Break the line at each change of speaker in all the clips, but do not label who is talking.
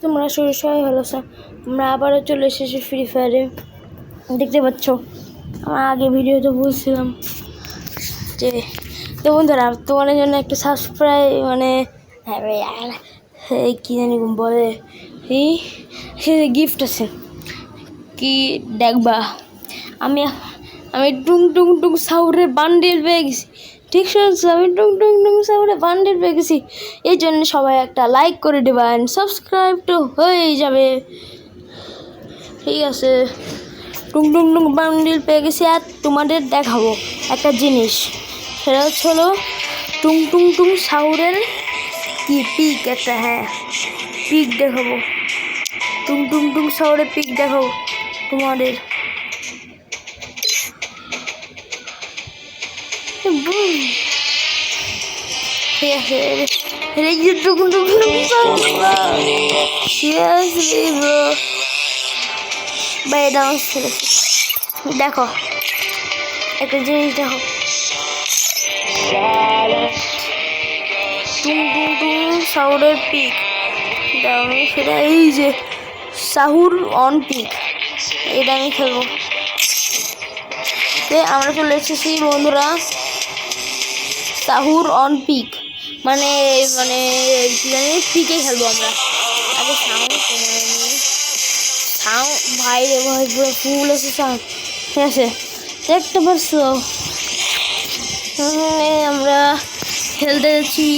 তোমরা সবাই ভালো আছো। আমরা আবারও চলে এসেছি ফ্রি ফায়ারে। দেখতে পাচ্ছ আমার আগে ভিডিওতে বলছিলাম যে তো বন্ধুরা তোমাদের জন্য একটা সাবস্ক্রাইব মানে কী জানি বলে সে গিফট আছে কি দেখবা। আমি আমি টুং টুং টুং সাউরের বান্ডিল পেয়ে গেছি। ঠিক শুনছো, আমি টুং টুং টুং সাউরের বান্ডিল পেয়ে গেছি। এই জন্য সবাই একটা লাইক করে দেবেন, সাবস্ক্রাইব তো হয়ে যাবে। ঠিক আছে, টুং টুং টুং বান্ডিল পেয়ে গেছি। আর তোমাদের দেখাবো একটা জিনিস, সেটা হলো টুং টুং টুং সাউরের কি পিক একটা, হ্যাঁ পিক দেখাবো। টুং টুং টুং সাউরের পিক দেখাবো তোমাদের। ঠিক আছে, দেখো একটা জিনিস দেখো, টুং টুং টুং সাউরের পিক। সেটা এই যে সাহুর অন পিক, এটা আমি খেলবো। আমরা চলে এসেছি বন্ধুরা সাহুর অন পিক, মানে মানে কি জানি পিকে খেলবো আমরা। আগে সাউন্ড ভাই রে ভাই পুরো ফুল আছে সাউন্ড। ঠিক আছে, দেখতে পারছো আমরা খেলতে যাচ্ছি।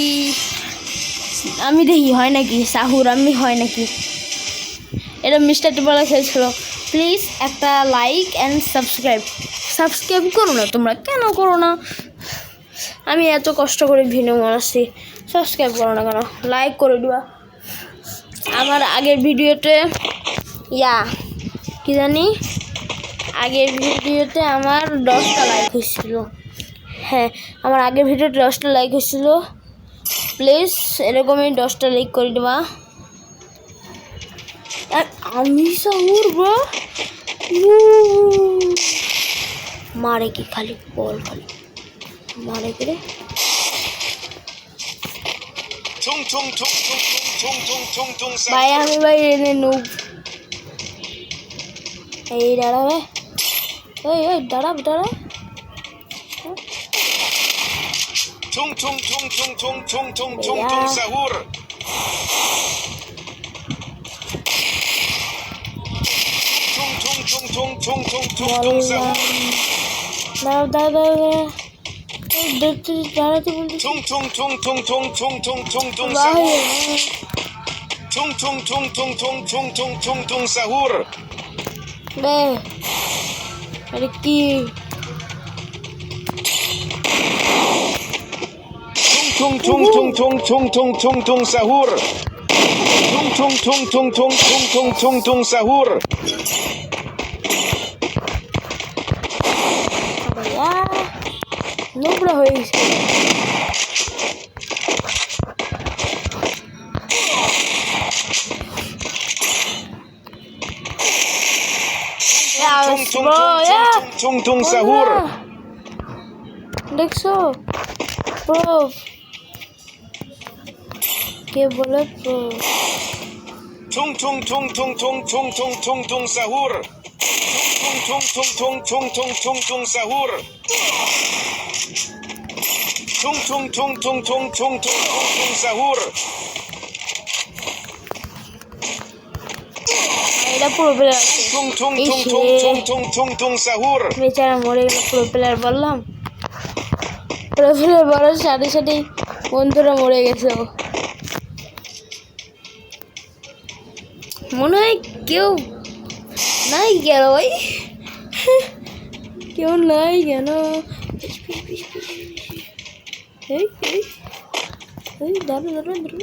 আমি দেখি হয় নাকি সাহুর, আমি হয় নাকি। এটা মিস্টার টিপালা খেলছিল। প্লিজ একটা লাইক অ্যান্ড সাবস্ক্রাইব করো না, তোমরা কেন করো না? আমি এত কষ্ট করে ভিডিও বানাচ্ছি, সাবস্ক্রাইব করো না কেন? লাইক করে দিবা। আমার আগের ভিডিওতে কি জানি আগের ভিডিওতে আমার 10টা লাইক হয়েছিল। হ্যাঁ, আমার আগের ভিডিওতে 10টা লাইক হয়েছিল। প্লিজ এরকমই 10টা লাইক করে দেবা। আমি সাহুর ব্রো মারে কি খালি বল, খালি মারে করে ভাই। আমি ভাই এনে নুব, এই দাঁড়াবে, এই দাঁড়াবে দাঁড়া। আরে কি
Tung tung tung tung tung tung tung tung sahur. Tung tung tung tung tung tung tung tung tung sahur.
নোংরা হয়ে গেছে।
Tung tung sahur.
দেখছো প্রো কে বলে pro?
Tung tung tung tung tung tung tung tung tung sahur. Tung tung tung tung tung tung tung sahur. Tung tung tung tung tung tung tung tung sahur.
এটা পুরো player.
Tung tung tung tung tung tung tung tung sahur.
বেচারা মরে গেল। পুরো player বললাম, পুরো player বলার সাথে সাথেই বন্ধুরা মরে গেছে। মনে হয় কেউ নাই গেল ভাই, কেউ নাই কেন? দাঁড়ো দাঁড়ো দাঁড়ো,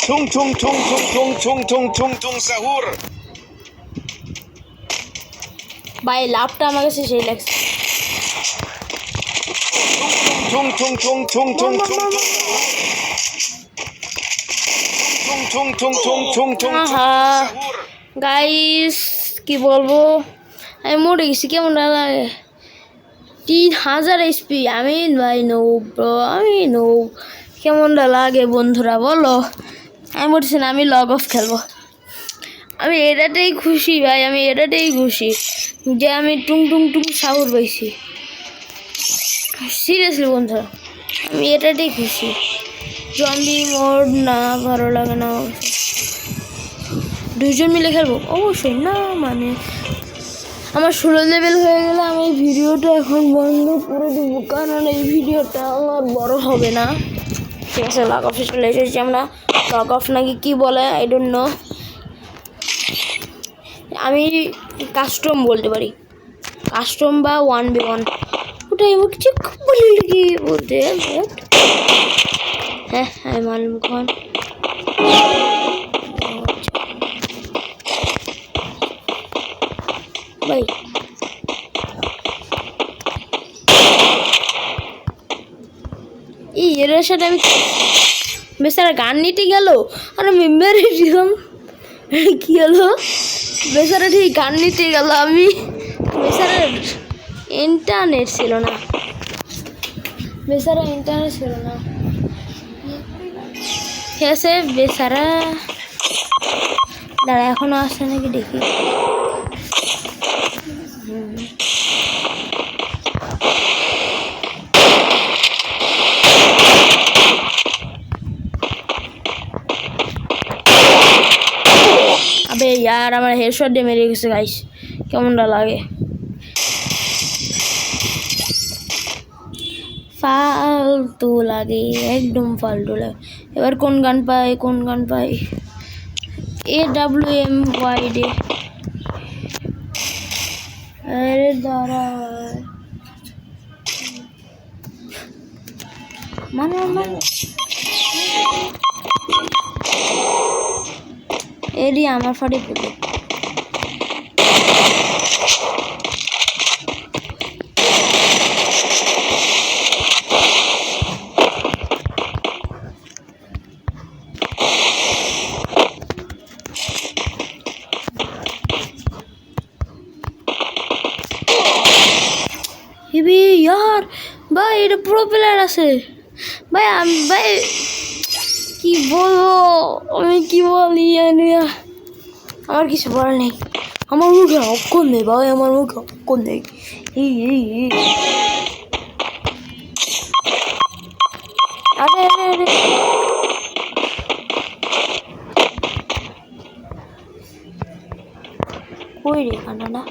Tung tung tung tung tung tung tung tung tung sahur.
ভাই লাভটা আমার কাছে সেই লাগছে।
Tung tung tung tung tung tung tung tung tung tung tung tung tung sahur.
Guys কি বলবো, আমি মরে গেছি, কেমন লাগে। 3000 HP, আমি ভাই নো ব্রো, আমি নো। কেমনটা লাগে বন্ধুরা বলো। আমি বলছি না, আমি লগ অফ খেলবো। আমি এটাতেই খুশি ভাই, আমি এটাতেই খুশি যে আমি টুং টুং টুং সাউর পাইছি। সিরিয়াসলি বন্ধুরা, আমি এটাতেই খুশি। জম্বি মোড না, ভালো লাগে না। 2 জন মিলে খেলবো অবশ্যই না, মানে আমার 16 লেভেল হয়ে গেলে আমি এই ভিডিওটা এখন বন্ধ করে দেবো, কারণ এই ভিডিওটা আমার বড় হবে না। ঠিক আছে, লগ অফে চলে এসেছি আমরা। লগ অফ নাকি কি বলে আই ডোন্ট নো। আমি কাস্টম বলতে পারি, কাস্টম বা 1v1, ওটাই আমার কিছু বলি কি বলতে। হ্যাঁ আমি মালুম খান। ভাই এর সাথে আমি বেচারা গান নিতে গেল আর আমি মেরে দিলাম। কি হলো, বেচারা ঠিক গান নিতে গেল, আমি বেচারা ইন্টারনেট ছিল না, বেচারা ইন্টারনেট ছিল না। ঠিক আছে বেচারা, দাঁড়া এখনো আসছে নাকি দেখি। আবে यार আমার হেডশট দিয়ে মেরে গেছে গাইস, কেমনটা লাগে। ফালতু লাগে, একদম ফালতু লাগে। এবার কোন গান পাই, কোন গান পাই। AWM-YD, আরে দাঁড়া মানে এরই আমার ফাড়ি পেতে। হেবি ইয়ার ভাই, এটা প্রো প্লেয়ার আছে ভাই। আমি ভাই কি বলবো, আমি কি বলি, আমার কিছু বলার নেই। আমার মুখে অক্ষর নেই ভাই, আমার মুখে অক্ষর নেই। আরে আরে আরে কই রে কানাডা।